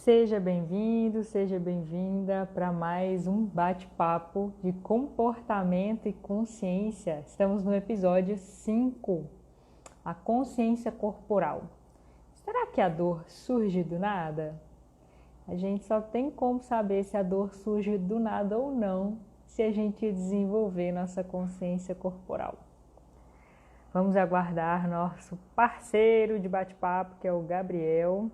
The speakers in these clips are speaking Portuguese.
Seja bem-vindo, seja bem-vinda para mais um bate-papo de comportamento e consciência. Estamos no episódio 5, a consciência corporal. Será que a dor surge do nada? A gente só tem como saber se a dor surge do nada ou não se a gente desenvolver nossa consciência corporal. Vamos aguardar nosso parceiro de bate-papo, que é o Gabriel.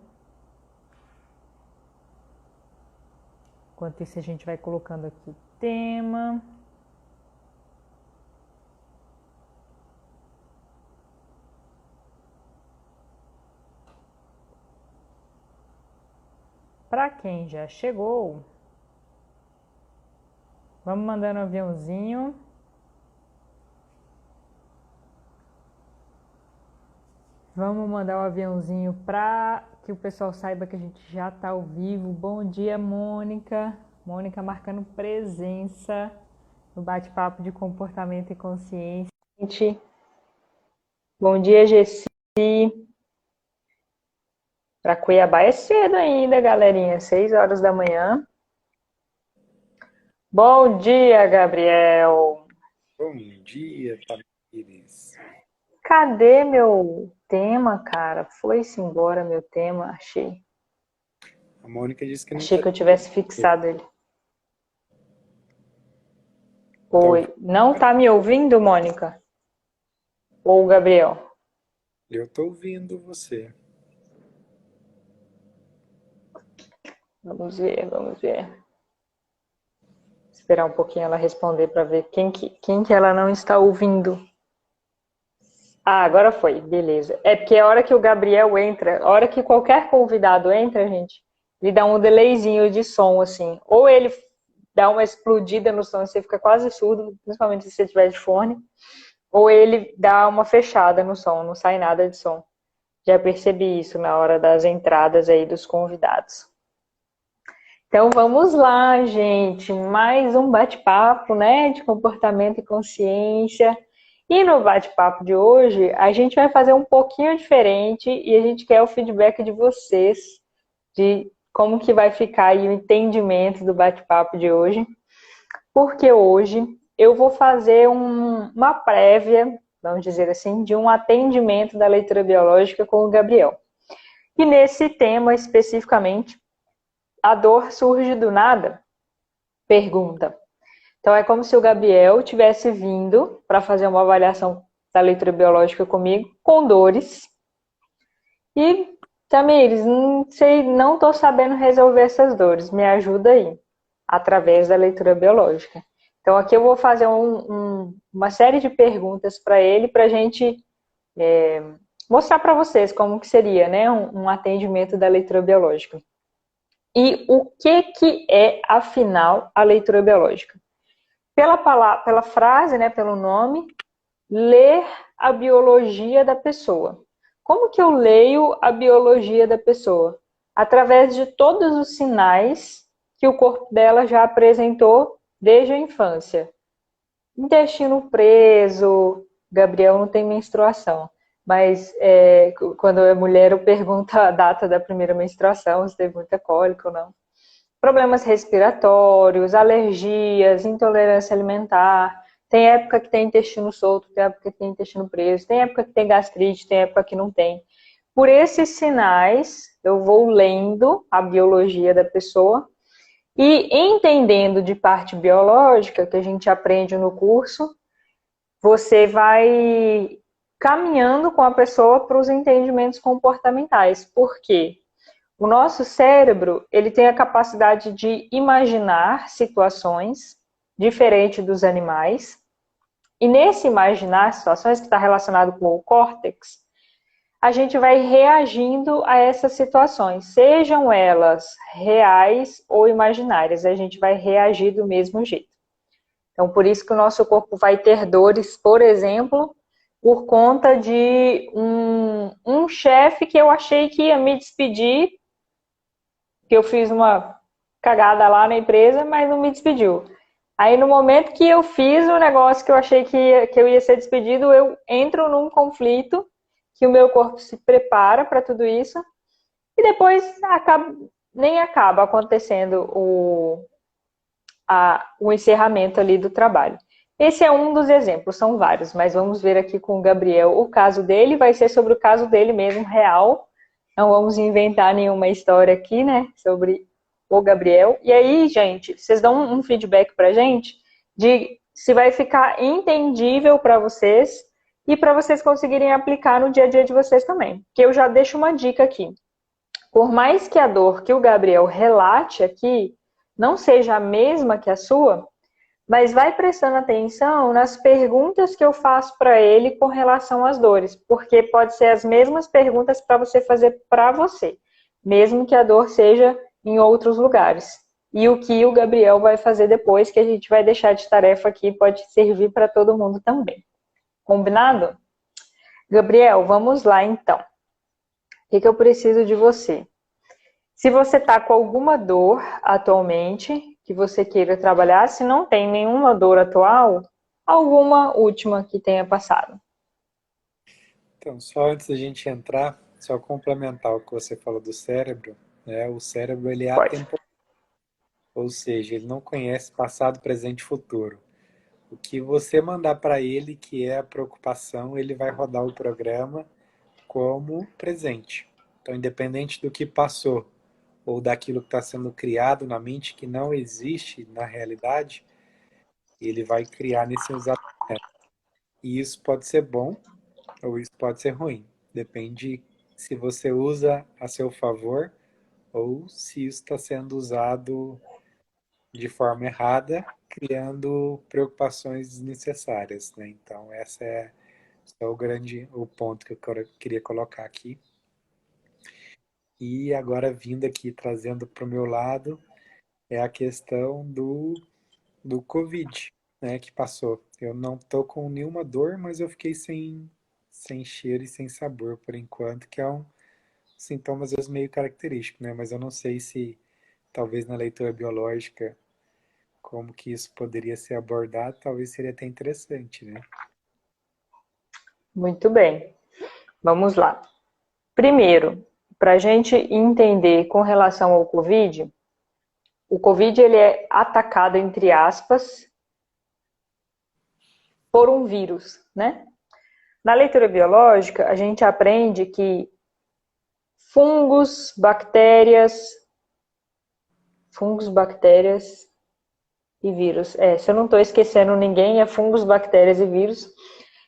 Enquanto isso, a gente vai colocando aqui o tema. Para quem já chegou, vamos mandando um aviãozinho. Vamos mandar um aviãozinho para que o pessoal saiba que a gente já está ao vivo. Bom dia, Mônica. Mônica marcando presença no bate-papo de comportamento e consciência. Bom dia, Gessi. Para Cuiabá é cedo ainda, galerinha. 6 horas da manhã. Bom dia, Gabriel. Bom dia, Tamires. Cadê meu tema, cara? Foi-se embora meu tema, achei. A Mônica disse que não Achei tá. que eu tivesse fixado ele. Tá Oi. Não tá me ouvindo, Mônica? Ou o Gabriel? Eu tô ouvindo você. Vamos ver, vamos ver. Esperar um pouquinho ela responder para ver quem que ela não está ouvindo. Ah, agora foi, beleza. É porque a hora que o Gabriel entra, a hora que qualquer convidado entra, gente, ele dá um delayzinho de som, assim. Ou ele dá uma explodida no som e você fica quase surdo, principalmente se você tiver de fone. Ou ele dá uma fechada no som, não sai nada de som. Já percebi isso na hora das entradas aí dos convidados. Então vamos lá, gente, mais um bate-papo, né, de comportamento e consciência. E no bate-papo de hoje, a gente vai fazer um pouquinho diferente e a gente quer o feedback de vocês, de como que vai ficar aí o entendimento do bate-papo de hoje. Porque hoje eu vou fazer uma prévia, vamos dizer assim, de um atendimento da leitura biológica com o Gabriel. E nesse tema especificamente, a dor surge do nada? Pergunta. Então é como se o Gabriel tivesse vindo para fazer uma avaliação da leitura biológica comigo, com dores. E, Tamires, não sei, não estou sabendo resolver essas dores. Me ajuda aí, através da leitura biológica. Então aqui eu vou fazer uma série de perguntas para ele, para a gente mostrar para vocês como que seria, né, um atendimento da leitura biológica. E o que é, afinal, a leitura biológica? Pela frase, né, pelo nome, ler a biologia da pessoa. Como que eu leio a biologia da pessoa? Através de todos os sinais que o corpo dela já apresentou desde a infância. Intestino preso, Gabriel não tem menstruação, mas quando é mulher eu pergunto a data da primeira menstruação, se teve muita cólica ou não. Problemas respiratórios, alergias, intolerância alimentar. Tem época que tem intestino solto, tem época que tem intestino preso, tem época que tem gastrite, tem época que não tem. Por esses sinais, eu vou lendo a biologia da pessoa e entendendo de parte biológica, que a gente aprende no curso, você vai caminhando com a pessoa para os entendimentos comportamentais. Por quê? O nosso cérebro, ele tem a capacidade de imaginar situações diferentes dos animais. E nesse imaginar situações, que está relacionado com o córtex, a gente vai reagindo a essas situações, sejam elas reais ou imaginárias, a gente vai reagir do mesmo jeito. Então, por isso que o nosso corpo vai ter dores, por exemplo, por conta de um chefe que eu achei que ia me despedir, que eu fiz uma cagada lá na empresa, mas não me despediu. Aí no momento que eu fiz o negócio que eu achei que eu ia ser despedido, eu entro num conflito, que o meu corpo se prepara para tudo isso, e depois acaba, nem acaba acontecendo o encerramento ali do trabalho. Esse é um dos exemplos, são vários, mas vamos ver aqui com o Gabriel. O caso dele vai ser sobre o caso dele mesmo, real. Não vamos inventar nenhuma história aqui, né, sobre o Gabriel. E aí, gente, vocês dão um feedback pra gente de se vai ficar entendível para vocês e para vocês conseguirem aplicar no dia a dia de vocês também. Que eu já deixo uma dica aqui. Por mais que a dor que o Gabriel relate aqui não seja a mesma que a sua, mas vai prestando atenção nas perguntas que eu faço para ele com relação às dores, porque pode ser as mesmas perguntas para você fazer para você, mesmo que a dor seja em outros lugares. E o que o Gabriel vai fazer depois, que a gente vai deixar de tarefa aqui, pode servir para todo mundo também. Combinado? Gabriel, vamos lá então. O que eu preciso de você? Se você está com alguma dor atualmente, que você queira trabalhar, se não tem nenhuma dor atual, alguma última que tenha passado. Então, só antes da gente entrar, só complementar o que você falou do cérebro, né? O cérebro, ele é Pode. atemporal, ou seja, ele não conhece passado, presente e futuro. O que você mandar para ele, que é a preocupação, ele vai rodar o programa como presente. Então, independente do que passou ou daquilo que está sendo criado na mente que não existe na realidade, ele vai criar nesse exato momento. E isso pode ser bom ou isso pode ser ruim. Depende se você usa a seu favor ou se isso está sendo usado de forma errada, criando preocupações desnecessárias, né? Então, esse é o ponto que eu queria colocar aqui. E agora vindo aqui, trazendo para o meu lado, é a questão do Covid, né, que passou. Eu não tô com nenhuma dor, mas eu fiquei sem cheiro e sem sabor por enquanto, que é um sintoma às vezes meio característico, né? Mas eu não sei se talvez na leitura biológica como que isso poderia ser abordado, talvez seria até interessante, né? Muito bem. Vamos lá. Primeiro, para a gente entender com relação ao Covid, o Covid ele é atacado, entre aspas, por um vírus, né? Na leitura biológica, a gente aprende que fungos, bactérias e vírus. Se eu não estou esquecendo ninguém, é fungos, bactérias e vírus.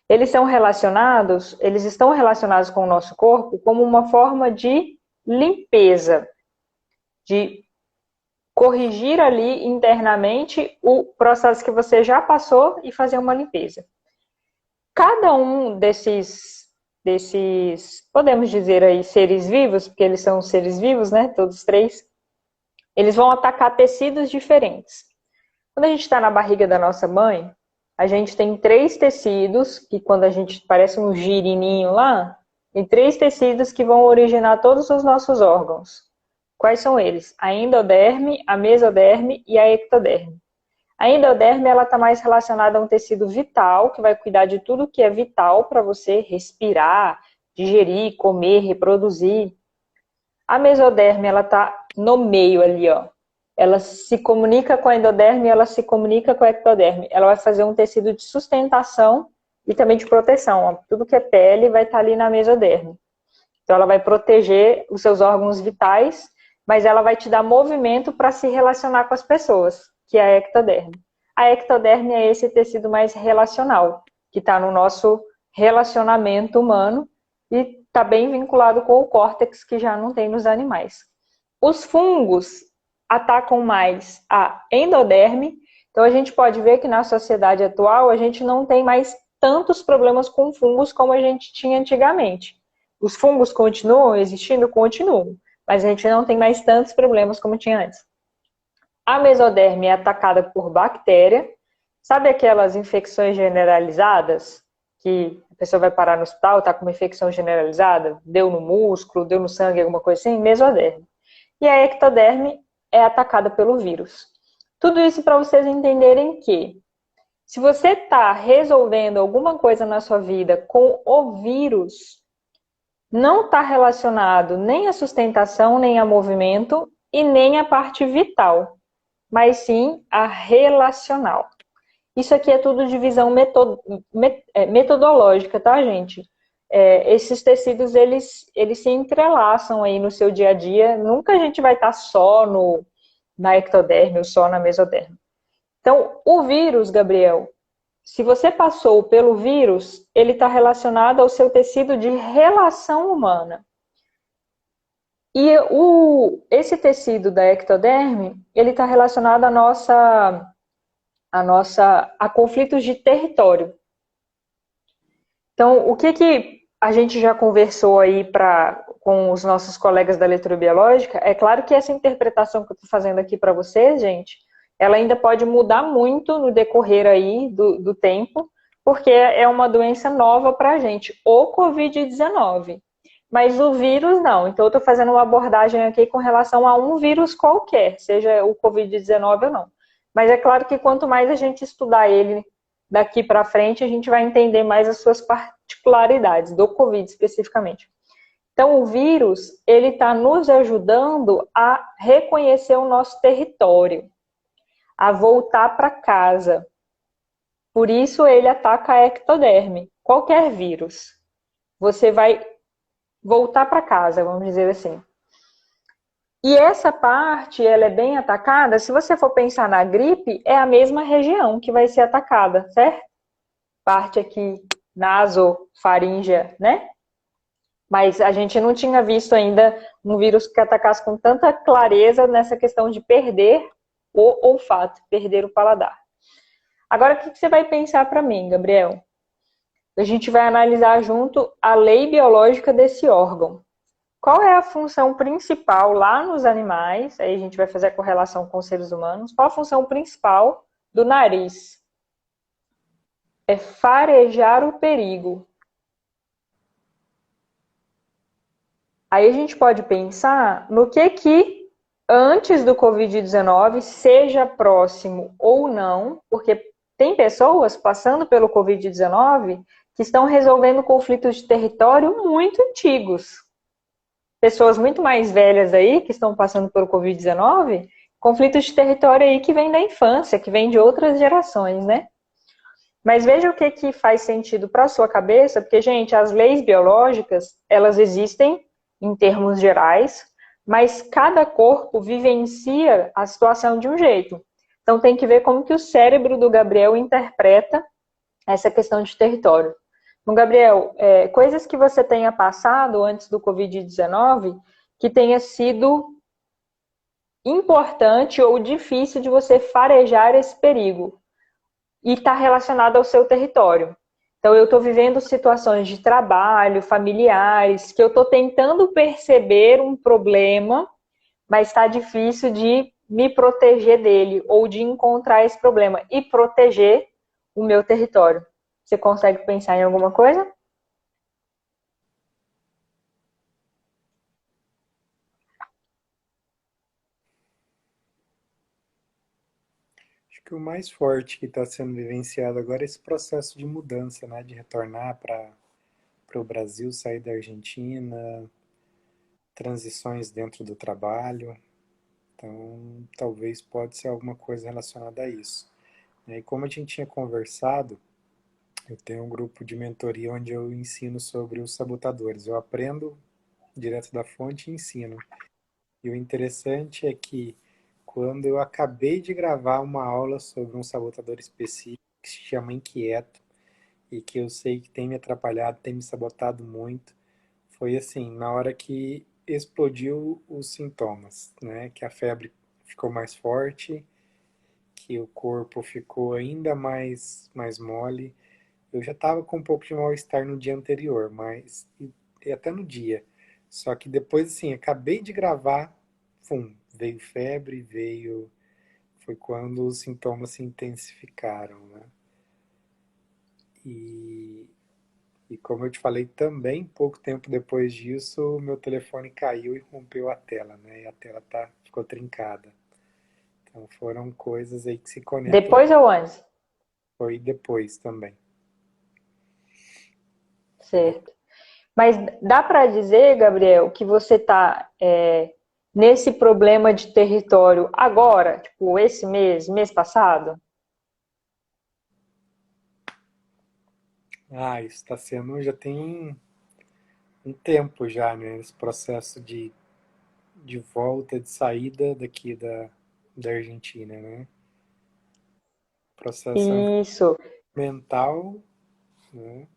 Eles estão relacionados com o nosso corpo como uma forma de limpeza, de corrigir ali internamente o processo que você já passou e fazer uma limpeza. Cada um desses, podemos dizer aí, seres vivos, porque eles são seres vivos, né? Todos três, eles vão atacar tecidos diferentes. Quando a gente está na barriga da nossa mãe, a gente tem 3 tecidos, que quando a gente parece um girininho lá, tem 3 tecidos que vão originar todos os nossos órgãos. Quais são eles? A endoderme, a mesoderme e a ectoderme. A endoderme está mais relacionada a um tecido vital, que vai cuidar de tudo que é vital para você respirar, digerir, comer, reproduzir. A mesoderme está no meio ali, ó. Ela se comunica com a endoderme, ela se comunica com a ectoderme. Ela vai fazer um tecido de sustentação e também de proteção. Ó. Tudo que é pele vai estar ali na mesoderme. Então ela vai proteger os seus órgãos vitais, mas ela vai te dar movimento para se relacionar com as pessoas, que é a ectoderme. A ectoderme é esse tecido mais relacional, que está no nosso relacionamento humano e está bem vinculado com o córtex, que já não tem nos animais. Os fungos atacam mais a endoderme, então a gente pode ver que na sociedade atual a gente não tem mais tantos problemas com fungos como a gente tinha antigamente. Os fungos continuam existindo? Continuam, mas a gente não tem mais tantos problemas como tinha antes. A mesoderme é atacada por bactéria. Sabe aquelas infecções generalizadas? Que a pessoa vai parar no hospital, está com uma infecção generalizada, deu no músculo, deu no sangue, alguma coisa assim? Mesoderme. E a ectoderme é atacada pelo vírus. Tudo isso para vocês entenderem que, se você está resolvendo alguma coisa na sua vida com o vírus, não está relacionado nem à sustentação, nem a movimento, e nem a parte vital, mas sim a relacional. Isso aqui é tudo divisão metodológica, tá, gente? Esses tecidos, eles se entrelaçam aí no seu dia a dia. Nunca a gente vai estar só na ectoderme ou só na mesoderme. Então, o vírus, Gabriel, se você passou pelo vírus, ele está relacionado ao seu tecido de relação humana. E esse tecido da ectoderme, ele está relacionado a conflitos de território. Então, o que a gente já conversou aí com os nossos colegas da elettrobiológica, é claro que essa interpretação que eu estou fazendo aqui para vocês, gente, ela ainda pode mudar muito no decorrer aí do tempo, porque é uma doença nova para a gente, o Covid-19. Mas o vírus não. Então, eu estou fazendo uma abordagem aqui com relação a um vírus qualquer, seja o Covid-19 ou não. Mas é claro que quanto mais a gente estudar ele daqui para frente, a gente vai entender mais as suas particularidades, do Covid especificamente. Então, o vírus, ele está nos ajudando a reconhecer o nosso território, a voltar para casa. Por isso, ele ataca a ectoderme. Qualquer vírus, você vai voltar para casa, vamos dizer assim. E essa parte, ela é bem atacada, se você for pensar na gripe, é a mesma região que vai ser atacada, certo? Parte aqui nasofaríngea, né? Mas a gente não tinha visto ainda um vírus que atacasse com tanta clareza nessa questão de perder o olfato, perder o paladar. Agora, o que você vai pensar para mim, Gabriel? A gente vai analisar junto a lei biológica desse órgão. Qual é a função principal lá nos animais? Aí a gente vai fazer a correlação com os seres humanos. Qual a função principal do nariz? É farejar o perigo. Aí a gente pode pensar no que antes do Covid-19, seja próximo ou não, porque tem pessoas passando pelo Covid-19 que estão resolvendo conflitos de território muito antigos. Pessoas muito mais velhas aí, que estão passando pelo Covid-19, conflitos de território aí que vem da infância, que vem de outras gerações, né? Mas veja o que faz sentido para a sua cabeça, porque, gente, as leis biológicas, elas existem em termos gerais, mas cada corpo vivencia a situação de um jeito. Então tem que ver como que o cérebro do Gabriel interpreta essa questão de território. Então, Gabriel, coisas que você tenha passado antes do Covid-19 que tenha sido importante ou difícil de você farejar esse perigo e está relacionado ao seu território. Então, eu estou vivendo situações de trabalho, familiares, que eu estou tentando perceber um problema, mas está difícil de me proteger dele ou de encontrar esse problema e proteger o meu território. Você consegue pensar em alguma coisa? Acho que o mais forte que está sendo vivenciado agora é esse processo de mudança, né? De retornar para o Brasil, sair da Argentina, transições dentro do trabalho. Então, talvez pode ser alguma coisa relacionada a isso. E como a gente tinha conversado, eu tenho um grupo de mentoria onde eu ensino sobre os sabotadores. Eu aprendo direto da fonte e ensino. E o interessante é que quando eu acabei de gravar uma aula sobre um sabotador específico que se chama inquieto e que eu sei que tem me atrapalhado, tem me sabotado muito, foi assim, na hora que explodiu os sintomas, né? Que a febre ficou mais forte, que o corpo ficou ainda mais mole. Eu já estava com um pouco de mal-estar no dia anterior, mas e até no dia. Só que depois, assim, acabei de gravar, veio febre, foi quando os sintomas se intensificaram, né? E, e como eu te falei também, pouco tempo depois disso, o meu telefone caiu e rompeu a tela, né? E a tela ficou trincada. Então foram coisas aí que se conectam. Depois ou antes? Foi depois também. Certo. Mas dá para dizer, Gabriel, que você está nesse problema de território agora, tipo, esse mês passado? Isso está sendo, já tem um tempo já, né? Esse processo de volta, de saída daqui da Argentina, né? O processo é Isso. mental, né?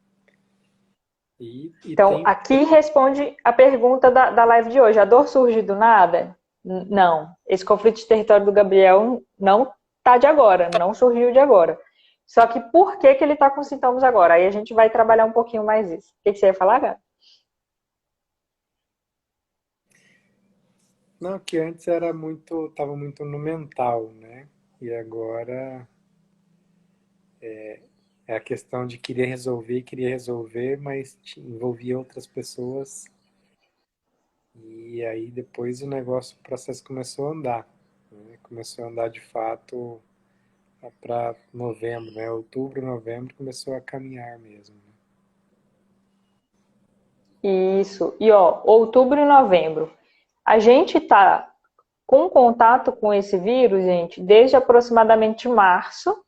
E Então, tem. aqui responde a pergunta da live de hoje. A dor surge do nada? Não. Esse conflito de território do Gabriel não tá de agora, não surgiu de agora. Só que por que que ele tá com sintomas agora? Aí a gente vai trabalhar um pouquinho mais isso. O que você ia falar, Gabi? Não, que antes era muito, tava muito no mental, né? E agora é a questão de queria resolver, mas envolvia outras pessoas. E aí depois o processo começou a andar, né? Começou a andar de fato para novembro, né? Outubro, novembro começou a caminhar mesmo, né? Isso. E ó, outubro e novembro. A gente tá com contato com esse vírus, gente, desde aproximadamente março,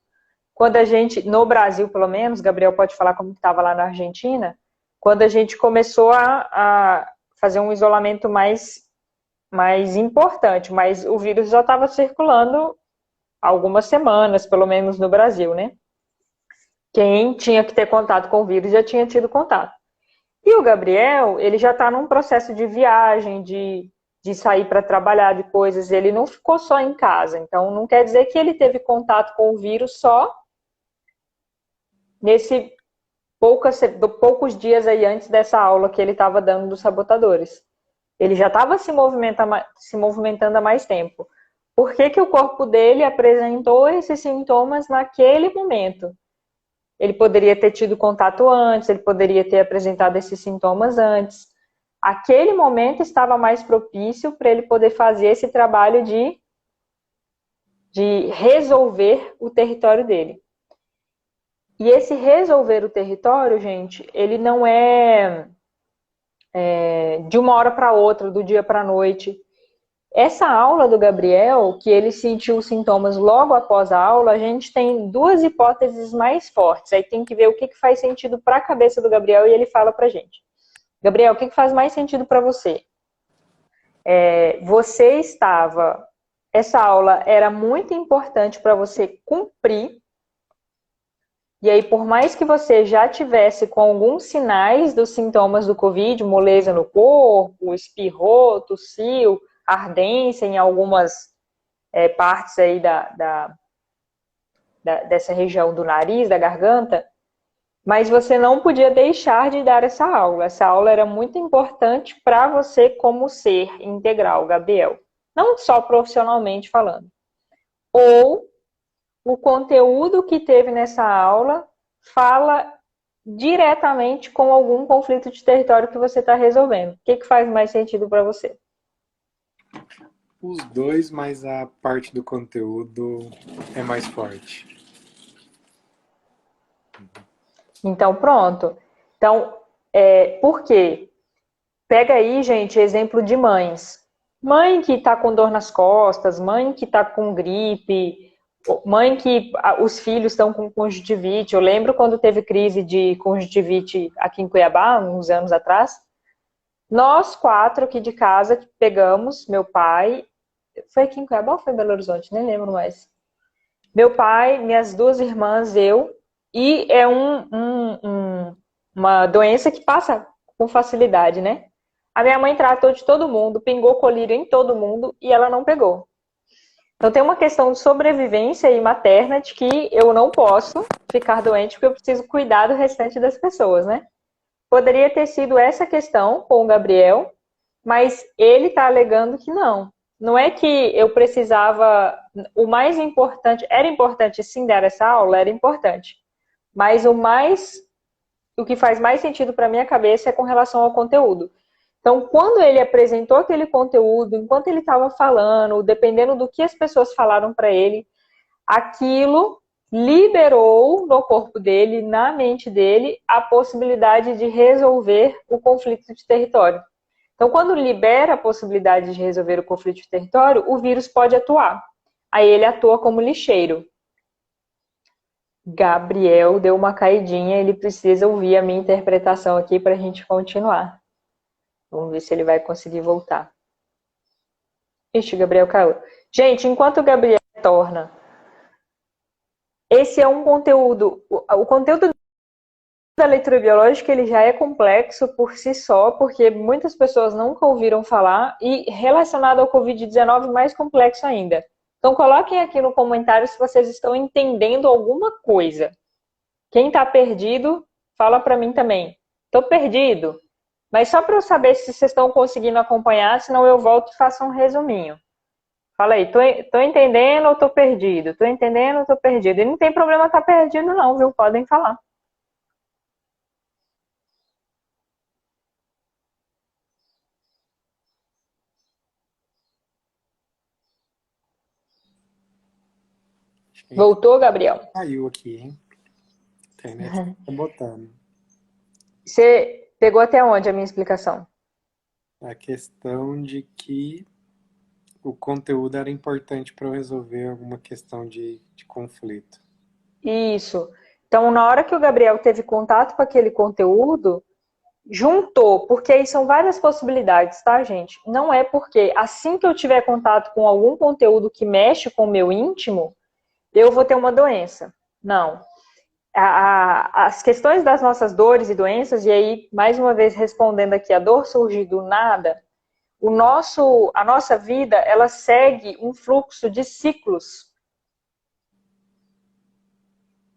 quando a gente, no Brasil pelo menos, Gabriel pode falar como estava lá na Argentina, quando a gente começou a fazer um isolamento mais importante, mas o vírus já estava circulando há algumas semanas, pelo menos no Brasil, né? Quem tinha que ter contato com o vírus já tinha tido contato. E o Gabriel, ele já está num processo de viagem, de sair para trabalhar, de coisas. Ele não ficou só em casa. Então, não quer dizer que ele teve contato com o vírus só nesse poucos dias aí antes dessa aula que ele estava dando dos sabotadores. Ele já estava se movimentando há mais tempo. Por que que o corpo dele apresentou esses sintomas naquele momento? Ele poderia ter tido contato antes, ele poderia ter apresentado esses sintomas antes. Aquele momento estava mais propício para ele poder fazer esse trabalho de resolver o território dele. E esse resolver o território, gente, ele não é de uma hora para outra, do dia para a noite. Essa aula do Gabriel, que ele sentiu os sintomas logo após a aula, a gente tem duas hipóteses mais fortes. Aí tem que ver o que faz sentido para a cabeça do Gabriel e ele fala para a gente. Gabriel, o que faz mais sentido para você? Você estava... Essa aula era muito importante para você cumprir. E aí, por mais que você já tivesse com alguns sinais dos sintomas do Covid, moleza no corpo, espirrou, tossiu, ardência em algumas partes aí dessa região do nariz, da garganta, mas você não podia deixar de dar essa aula. Essa aula era muito importante para você como ser integral, Gabriel. Não só profissionalmente falando. Ou o conteúdo que teve nessa aula fala diretamente com algum conflito de território que você está resolvendo. O que faz mais sentido para você? Os dois, mas a parte do conteúdo é mais forte. Então, pronto. Então, por quê? Pega aí, gente, exemplo de mães. Mãe que está com dor nas costas, mãe que está com gripe, mãe que os filhos estão com conjuntivite. Eu lembro quando teve crise de conjuntivite aqui em Cuiabá, uns anos atrás. Nós quatro aqui de casa que pegamos, meu pai... Foi aqui em Cuiabá ou foi em Belo Horizonte? Nem lembro mais. Meu pai, minhas duas irmãs, eu. E é uma doença que passa com facilidade, né? A minha mãe tratou de todo mundo, pingou colírio em todo mundo e ela não pegou. Então tem uma questão de sobrevivência e materna de que eu não posso ficar doente porque eu preciso cuidar do restante das pessoas, né? Poderia ter sido essa questão com o Gabriel, mas ele está alegando que não. Não é que eu precisava... O mais importante... Era importante sim dar essa aula? Era importante. Mas o que faz mais sentido para minha cabeça é com relação ao conteúdo. Então, quando ele apresentou aquele conteúdo, enquanto ele estava falando, dependendo do que as pessoas falaram para ele, aquilo liberou no corpo dele, na mente dele, a possibilidade de resolver o conflito de território. Então, quando libera a possibilidade de resolver o conflito de território, o vírus pode atuar. Aí ele atua como lixeiro. Gabriel deu uma caidinha, ele precisa ouvir a minha interpretação aqui para a gente continuar. Vamos ver se ele vai conseguir voltar. Ixi, o Gabriel caiu. Gente, enquanto o Gabriel retorna, esse é um conteúdo, o conteúdo da leitura biológica ele já é complexo por si só, porque muitas pessoas nunca ouviram falar, e relacionado ao Covid-19 mais complexo ainda. Então coloquem aqui no comentário se vocês estão entendendo alguma coisa. Quem está perdido, fala para mim também. Estou perdido, mas só para eu saber se vocês estão conseguindo acompanhar, senão eu volto e faço um resuminho. Fala aí, tô entendendo ou tô perdido? Tô entendendo ou tô perdido? E não tem problema estar perdido não, viu? Podem falar. Acho que a gente Voltou, Gabriel? caiu aqui, hein? A internet tá botando. Você pegou até onde a minha explicação? A questão de que o conteúdo era importante para eu resolver alguma questão de conflito. Isso. Então, na hora que o Gabriel teve contato com aquele conteúdo, juntou, porque aí são várias possibilidades, tá, gente? Não é porque assim que eu tiver contato com algum conteúdo que mexe com o meu íntimo, eu vou ter uma doença. Não. As questões das nossas dores e doenças, e aí, mais uma vez, respondendo aqui, a dor surge do nada, a nossa vida, ela segue um fluxo de ciclos.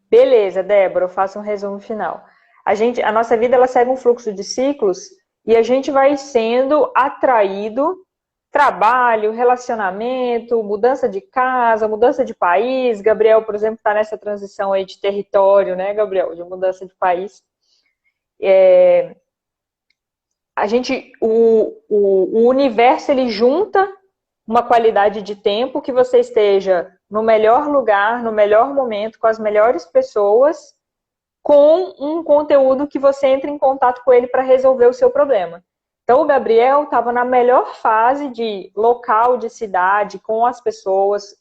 Beleza, Débora, eu faço um resumo final. A nossa vida, ela segue um fluxo de ciclos e a gente vai sendo atraído, trabalho, relacionamento, mudança de casa, mudança de país. Gabriel, por exemplo, está nessa transição aí de território, né, Gabriel, de mudança de país. O universo, ele junta uma qualidade de tempo que você esteja no melhor lugar, no melhor momento, com as melhores pessoas, com um conteúdo que você entre em contato com ele para resolver o seu problema. Então, o Gabriel estava na melhor fase de local, de cidade, com as pessoas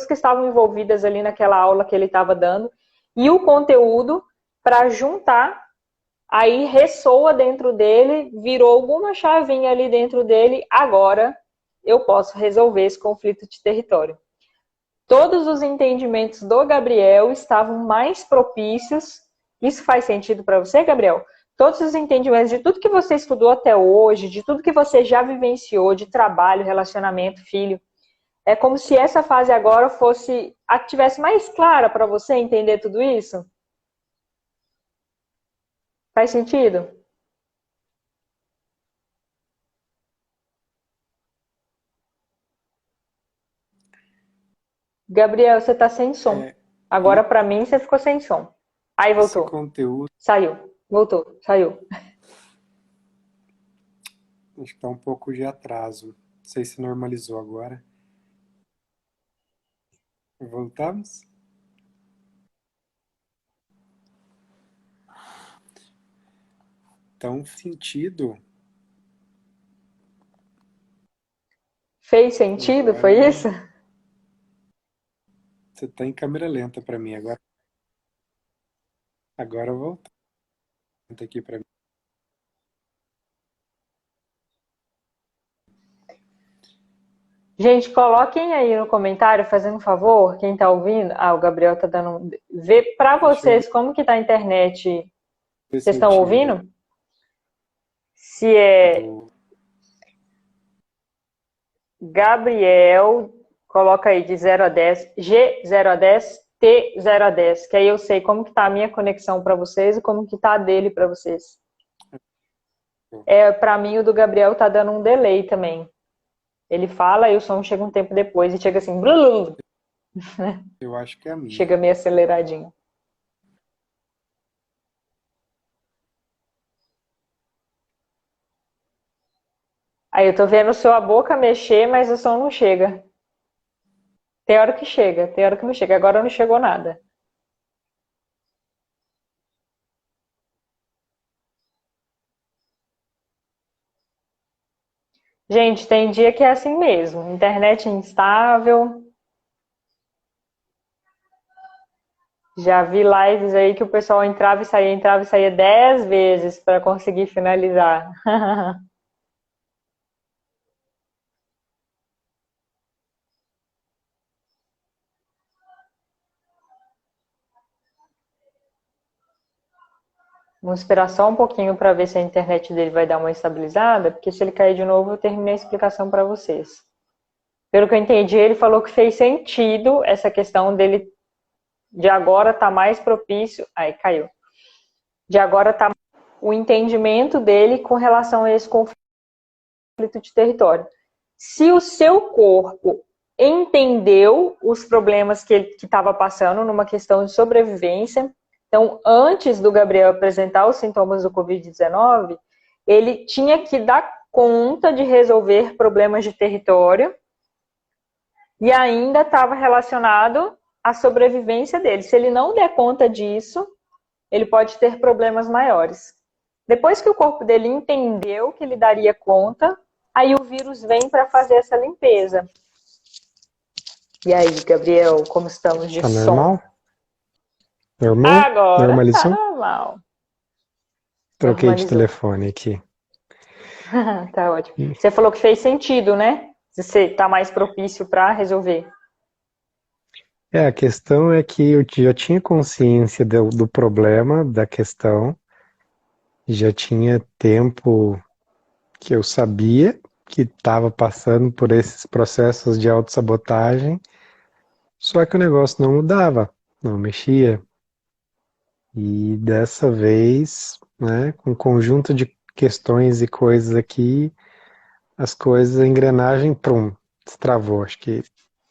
que estavam envolvidas ali naquela aula que ele estava dando, e o conteúdo para juntar, aí ressoa dentro dele, virou alguma chavinha ali dentro dele, agora eu posso resolver esse conflito de território. Todos os entendimentos do Gabriel estavam mais propícios. Isso faz sentido para você, Gabriel? Todos os entendimentos de tudo que você estudou até hoje, de tudo que você já vivenciou, de trabalho, relacionamento, filho, é como se essa fase agora fosse a que tivesse mais clara para você entender tudo isso? Faz sentido? Gabriel, você está sem som. É, Agora, para mim, você ficou sem som. Aí esse voltou. conteúdo, Saiu. Voltou. Saiu. acho que está um pouco de atraso. Não sei se normalizou agora. Voltamos? Então, sentido. Fez sentido? Foi Agora isso? você está em câmera lenta para mim. Agora volta aqui para mim. Gente, coloquem aí no comentário, fazendo um favor, quem tá ouvindo. Ah, o Gabriel tá dando um. Vê pra Deixa eu vocês como que tá a internet. ver se Vocês eu estão tiro ouvindo? Se é do. Gabriel, coloca aí de 0 a 10, G 0 a 10, T 0 a 10, que aí eu sei como que tá a minha conexão para vocês e como que tá a dele para vocês. Para mim o do Gabriel tá dando um delay também. Ele fala e o som chega um tempo depois e chega assim, blul, Eu acho que é a minha. chega meio aceleradinho. Aí eu tô vendo sua boca mexer, mas o som não chega. Tem hora que chega, tem hora que não chega. Agora não chegou nada. Gente, tem dia que é assim mesmo. Internet instável. Já vi lives aí que o pessoal entrava e saía 10 vezes para conseguir finalizar. Vamos esperar só um pouquinho para ver se a internet dele vai dar uma estabilizada, porque se ele cair de novo, eu terminei a explicação para vocês. Pelo que eu entendi, ele falou que fez sentido essa questão dele de agora tá mais propício. Aí caiu. De agora tá o entendimento dele com relação a esse conflito de território. Se o seu corpo entendeu os problemas que ele estava passando numa questão de sobrevivência, então antes do Gabriel apresentar os sintomas do Covid-19, ele tinha que dar conta de resolver problemas de território e ainda estava relacionado à sobrevivência dele. Se ele não der conta disso, ele pode ter problemas maiores. Depois que o corpo dele entendeu que ele daria conta, aí o vírus vem para fazer essa limpeza. E aí, Gabriel, como estamos de Tá som? normal? Normal? Agora tá Normalizou? normal. Troquei de Normalizou. telefone aqui. Tá ótimo. Você falou que fez sentido, né? Você tá mais propício para resolver. A questão é que eu já tinha consciência do problema, da questão, já tinha tempo que eu sabia que estava passando por esses processos de autossabotagem, só que o negócio não mudava, não mexia. E dessa vez, né, com um conjunto de questões e coisas aqui, as coisas, a engrenagem, prum, destravou. Acho que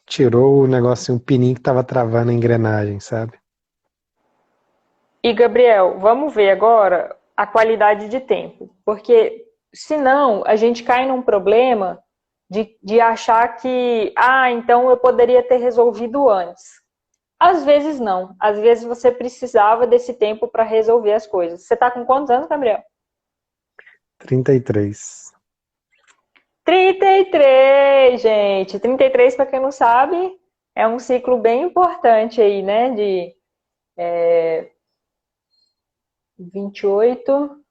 tirou o negócio, um pininho que estava travando a engrenagem, sabe? E, Gabriel, vamos ver agora a qualidade de tempo. Porque, senão, a gente cai num problema de achar que, então eu poderia ter resolvido antes. Às vezes não. Às vezes você precisava desse tempo para resolver as coisas. Você está com quantos anos, Gabriel? 33. 33, gente. 33, para quem não sabe, é um ciclo bem importante aí, né? De 28,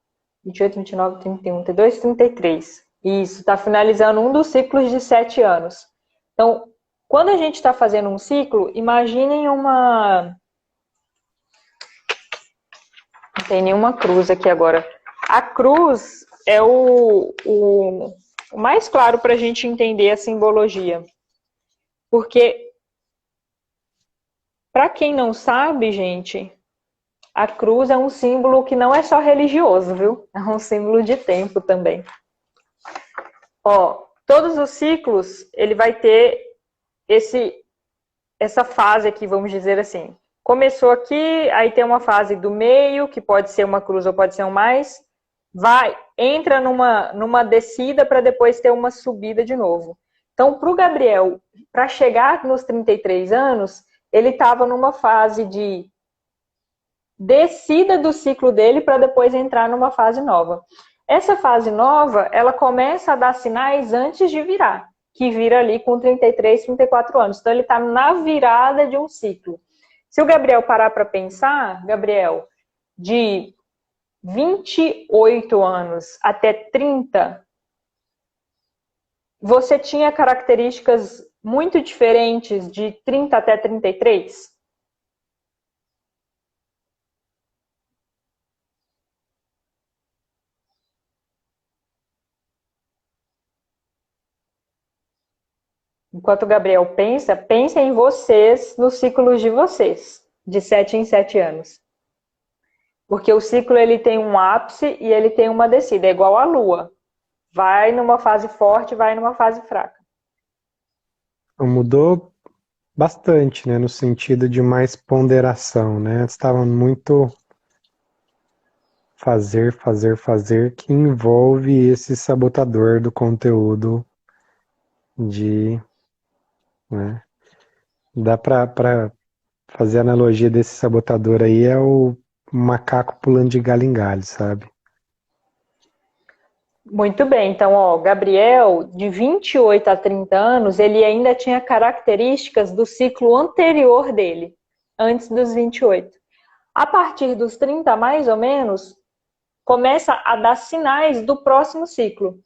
28, 29, 31, 32, 33. Isso, está finalizando um dos ciclos de 7 anos. Então, quando a gente está fazendo um ciclo, imaginem uma. Não tem nenhuma cruz aqui agora. A cruz é o mais claro para a gente entender a simbologia. Porque, para quem não sabe, gente, a cruz é um símbolo que não é só religioso, viu? É um símbolo de tempo também. Ó, todos os ciclos, ele vai ter essa fase aqui, vamos dizer assim. Começou aqui, aí tem uma fase do meio, que pode ser uma cruz ou pode ser um mais. Entra numa descida para depois ter uma subida de novo. Então, para o Gabriel, para chegar nos 33 anos, ele estava numa fase de descida do ciclo dele para depois entrar numa fase nova. Essa fase nova, ela começa a dar sinais antes de virar, que vira ali com 33, 34 anos. Então, ele está na virada de um ciclo. Se o Gabriel parar para pensar, Gabriel, de 28 anos até 30, você tinha características muito diferentes de 30 até 33? Enquanto o Gabriel pensa em vocês, nos ciclos de vocês, de 7 em 7 anos. Porque o ciclo ele tem um ápice e ele tem uma descida, é igual a Lua. Vai numa fase forte, vai numa fase fraca. Mudou bastante, né, no sentido de mais ponderação, né? Estava muito fazer, fazer, fazer, que envolve esse sabotador do conteúdo de, né? Dá para fazer a analogia desse sabotador aí é o macaco pulando de galho em galho, sabe? Muito bem, então, ó, Gabriel, de 28 a 30 anos, ele ainda tinha características do ciclo anterior dele, antes dos 28. A partir dos 30, mais ou menos, começa a dar sinais do próximo ciclo.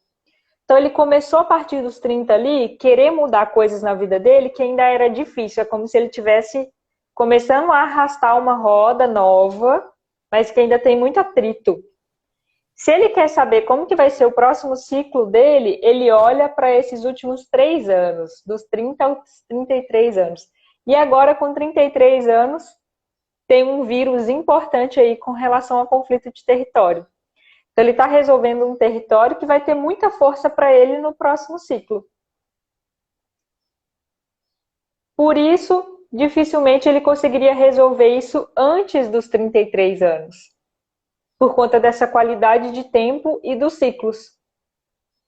Então, ele começou a partir dos 30 ali, querer mudar coisas na vida dele que ainda era difícil. É como se ele tivesse começando a arrastar uma roda nova, mas que ainda tem muito atrito. Se ele quer saber como que vai ser o próximo ciclo dele, ele olha para esses últimos 3 anos, dos 30 aos 33 anos. E agora, com 33 anos, tem um vírus importante aí com relação ao conflito de território. Então, ele está resolvendo um território que vai ter muita força para ele no próximo ciclo. Por isso, dificilmente ele conseguiria resolver isso antes dos 33 anos. Por conta dessa qualidade de tempo e dos ciclos.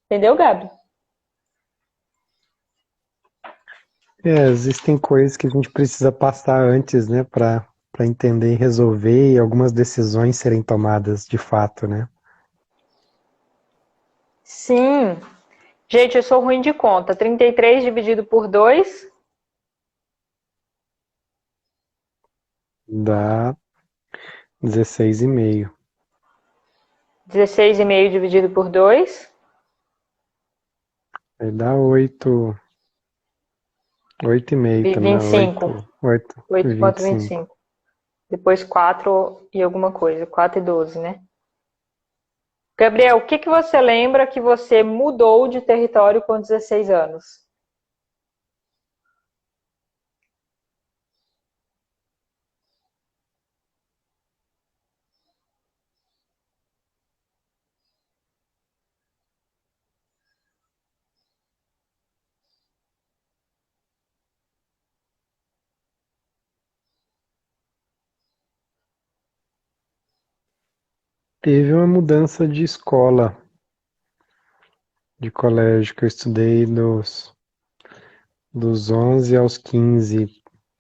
Entendeu, Gabi? Existem coisas que a gente precisa passar antes, né, para entender e resolver e algumas decisões serem tomadas de fato, né? Sim. Gente, eu sou ruim de conta. 33 dividido por 2 Dá 16,5. 16,5 dividido por 2 Aí dá 8, 8,5 também, 25. 8,25. 8,25. Depois 4 e alguma coisa. 4 e 12, né? Gabriel, o que que você lembra que você mudou de território com 16 anos? Teve uma mudança de escola, de colégio, que eu estudei dos 11 aos 15,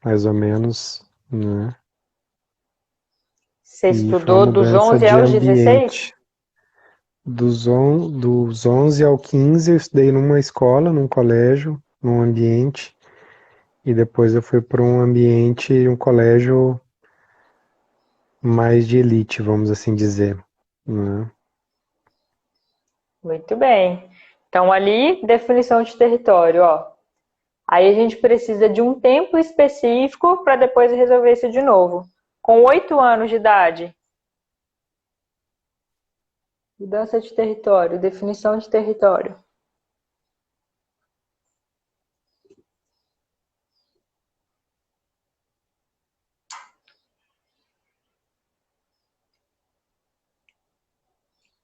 mais ou menos, né? Você E foi uma estudou dos mudança 11 de aos 16? ambiente. Dos 11 ao 15 eu estudei numa escola, num colégio, num ambiente, e depois eu fui para um ambiente, um colégio mais de elite, vamos assim dizer, né? Muito bem. Então, ali, definição de território, ó. Aí a gente precisa de um tempo específico para depois resolver isso de novo. Com 8 anos de idade, mudança de território, definição de território.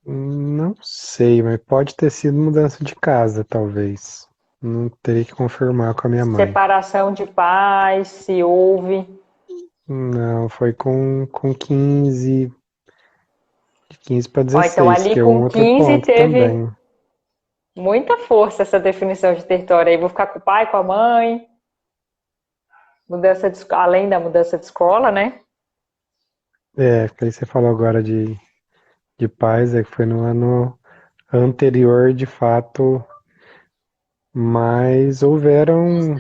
Não sei, mas pode ter sido mudança de casa, talvez. Não teria que confirmar com a minha mãe. Separação de pais, se houve. Não, foi com 15, de 15 para Ó, então 16, ali que é um com outro 15 ponto teve também. muita força essa definição de território. Aí vou ficar com o pai, com a mãe, além da mudança de escola, né? Porque aí você falou agora de paz, é que foi no ano anterior, de fato, mas houveram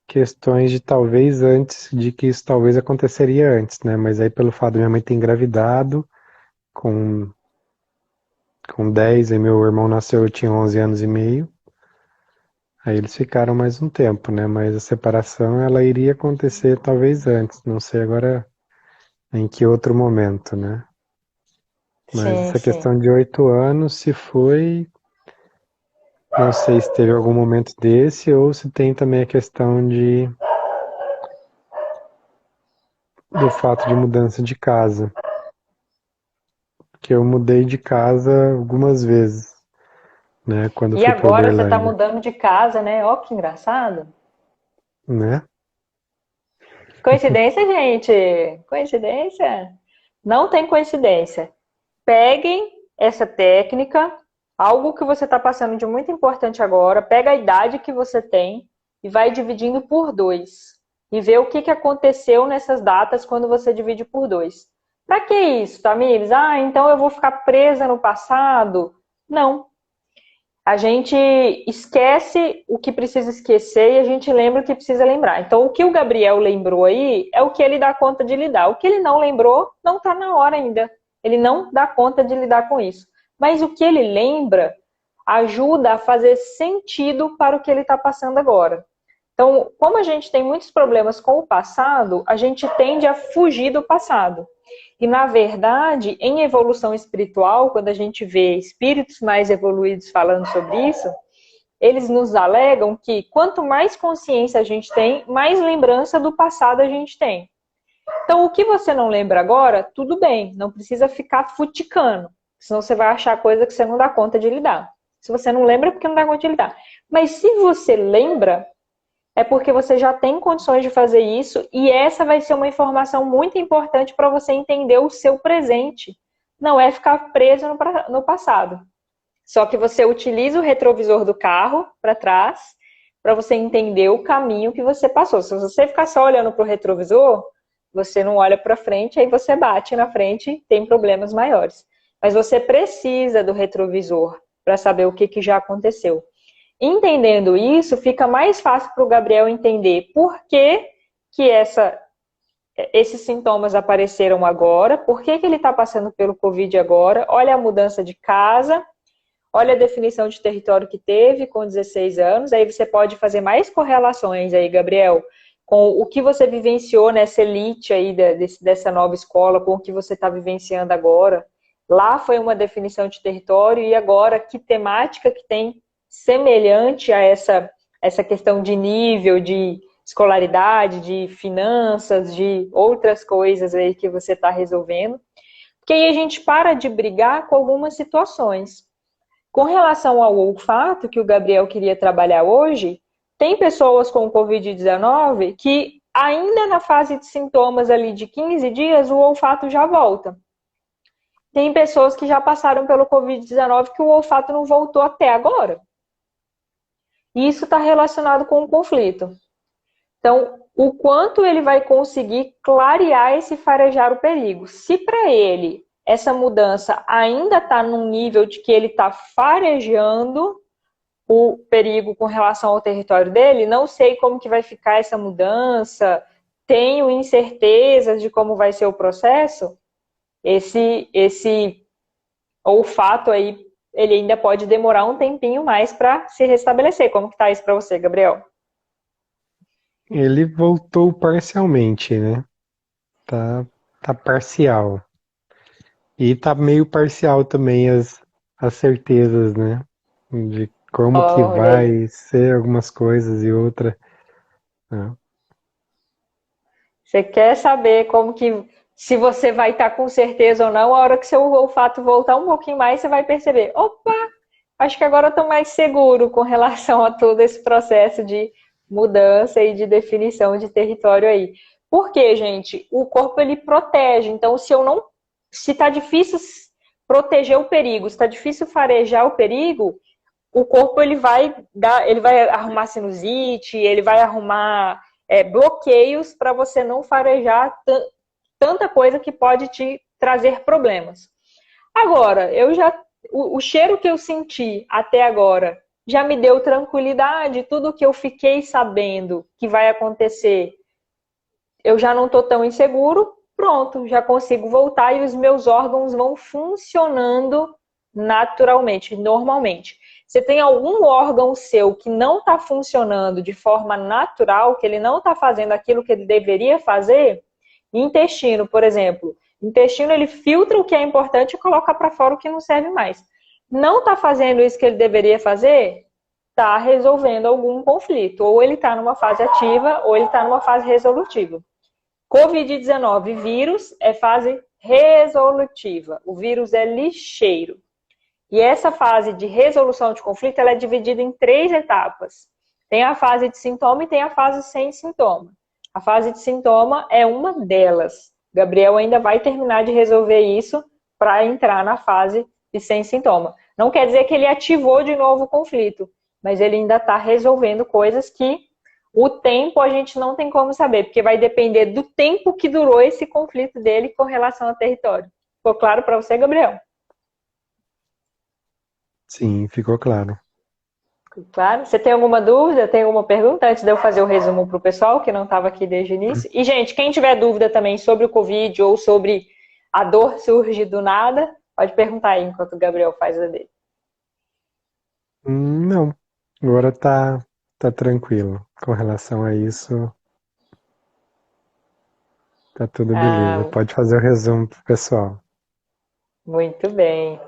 questões de talvez antes, de que isso talvez aconteceria antes, né? Mas aí pelo fato de minha mãe ter engravidado com, com 10, aí meu irmão nasceu, eu tinha 11 anos e meio, aí eles ficaram mais um tempo, né? Mas a separação, ela iria acontecer talvez antes, não sei agora em que outro momento, né? Mas Sim, essa sim. questão de 8 anos, se foi, não sei se teve algum momento desse ou se tem também a questão do fato de mudança de casa, que eu mudei de casa algumas vezes, né, quando eu E fui para agora você está Uberlândia, mudando de casa, né? Ó, que engraçado. né? Coincidência, gente? Coincidência? Não tem coincidência. Peguem essa técnica, algo que você está passando de muito importante agora, pega a idade que você tem e vai dividindo por 2. E vê o que aconteceu nessas datas quando você divide por 2. Para que isso, Tamires? Ah, então eu vou ficar presa no passado? Não. A gente esquece o que precisa esquecer e a gente lembra o que precisa lembrar. Então, o que o Gabriel lembrou aí é o que ele dá conta de lidar. O que ele não lembrou, não está na hora ainda. Ele não dá conta de lidar com isso. Mas o que ele lembra ajuda a fazer sentido para o que ele está passando agora. Então, como a gente tem muitos problemas com o passado, a gente tende a fugir do passado. E, na verdade, em evolução espiritual, quando a gente vê espíritos mais evoluídos falando sobre isso, eles nos alegam que quanto mais consciência a gente tem, mais lembrança do passado a gente tem. Então, o que você não lembra agora, tudo bem, não precisa ficar futicando, senão você vai achar coisa que você não dá conta de lidar. Se você não lembra, é porque não dá conta de lidar. Mas se você lembra, é porque você já tem condições de fazer isso e essa vai ser uma informação muito importante para você entender o seu presente. Não é ficar preso no passado. Só que você utiliza o retrovisor do carro para trás para você entender o caminho que você passou. Se você ficar só olhando para o retrovisor, você não olha para frente, aí você bate na frente e tem problemas maiores. Mas você precisa do retrovisor para saber o que já aconteceu. Entendendo isso, fica mais fácil para o Gabriel entender por que esses sintomas apareceram agora, por que ele está passando pelo Covid agora, olha a mudança de casa, olha a definição de território que teve com 16 anos, aí você pode fazer mais correlações aí, Gabriel, com o que você vivenciou nessa elite aí dessa nova escola, com o que você está vivenciando agora. Lá foi uma definição de território e agora que temática que tem semelhante a essa questão de nível, de escolaridade, de finanças, de outras coisas aí que você está resolvendo. Porque aí a gente para de brigar com algumas situações. Com relação ao olfato, que o Gabriel queria trabalhar hoje, tem pessoas com Covid-19 que ainda na fase de sintomas ali de 15 dias, o olfato já volta. Tem pessoas que já passaram pelo Covid-19 que o olfato não voltou até agora. E isso está relacionado com o conflito. Então, o quanto ele vai conseguir clarear esse farejar o perigo. Se para ele essa mudança ainda está num nível de que ele está farejando o perigo com relação ao território dele, não sei como que vai ficar essa mudança, tenho incertezas de como vai ser o processo, esse olfato aí ele ainda pode demorar um tempinho mais para se restabelecer. Como que tá isso para você, Gabriel? Ele voltou parcialmente, né? Tá parcial. E tá meio parcial também as certezas, né? De como que Olha aí. vai ser algumas coisas e outra. Né? Você quer saber como que, se você vai estar com certeza ou não, a hora que seu olfato voltar um pouquinho mais, você vai perceber, opa, acho que agora eu estou mais seguro com relação a todo esse processo de mudança e de definição de território aí. Por quê, gente? O corpo ele protege, então se está difícil proteger o perigo, se está difícil farejar o perigo, o corpo ele vai arrumar sinusite, ele vai arrumar bloqueios para você não farejar tanta coisa que pode te trazer problemas. Agora, o cheiro que eu senti até agora já me deu tranquilidade, tudo que eu fiquei sabendo que vai acontecer, eu já não estou tão inseguro, pronto, já consigo voltar e os meus órgãos vão funcionando naturalmente, normalmente. Você tem algum órgão seu que não está funcionando de forma natural, que ele não está fazendo aquilo que ele deveria fazer? Intestino, por exemplo. Intestino, ele filtra o que é importante e coloca para fora o que não serve mais. Não está fazendo isso que ele deveria fazer? Está resolvendo algum conflito. Ou ele está numa fase ativa, ou ele está numa fase resolutiva. Covid-19, vírus, é fase resolutiva. O vírus é lixeiro. E essa fase de resolução de conflito, ela é dividida em 3 etapas. Tem a fase de sintoma e tem a fase sem sintoma. A fase de sintoma é uma delas. Gabriel ainda vai terminar de resolver isso para entrar na fase de sem sintoma. Não quer dizer que ele ativou de novo o conflito, mas ele ainda está resolvendo coisas que O tempo a gente não tem como saber, porque vai depender do tempo que durou esse conflito dele com relação ao território. Ficou claro para você, Gabriel? Sim, ficou claro. Claro. Você tem alguma dúvida? Tem alguma pergunta antes de eu fazer o resumo para o pessoal que não estava aqui desde o início? E, gente, quem tiver dúvida também sobre o Covid ou sobre a dor surge do nada, pode perguntar aí enquanto o Gabriel faz a dele. Não, agora tá tranquilo. Com relação a isso, tá tudo beleza. Ah, Pode fazer o resumo pro pessoal. muito bem.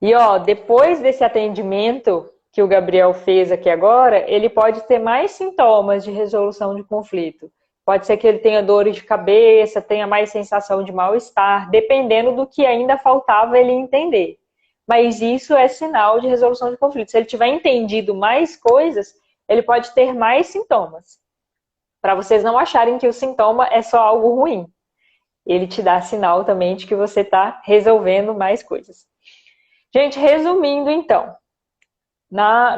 E ó, depois desse atendimento que o Gabriel fez aqui agora, ele pode ter mais sintomas de resolução de conflito. Pode ser que ele tenha dores de cabeça, tenha mais sensação de mal-estar, dependendo do que ainda faltava ele entender. Mas isso é sinal de resolução de conflito. Se ele tiver entendido mais coisas, ele pode ter mais sintomas. Para vocês não acharem que o sintoma é só algo ruim. Ele te dá sinal também de que você está resolvendo mais coisas. Gente, resumindo então,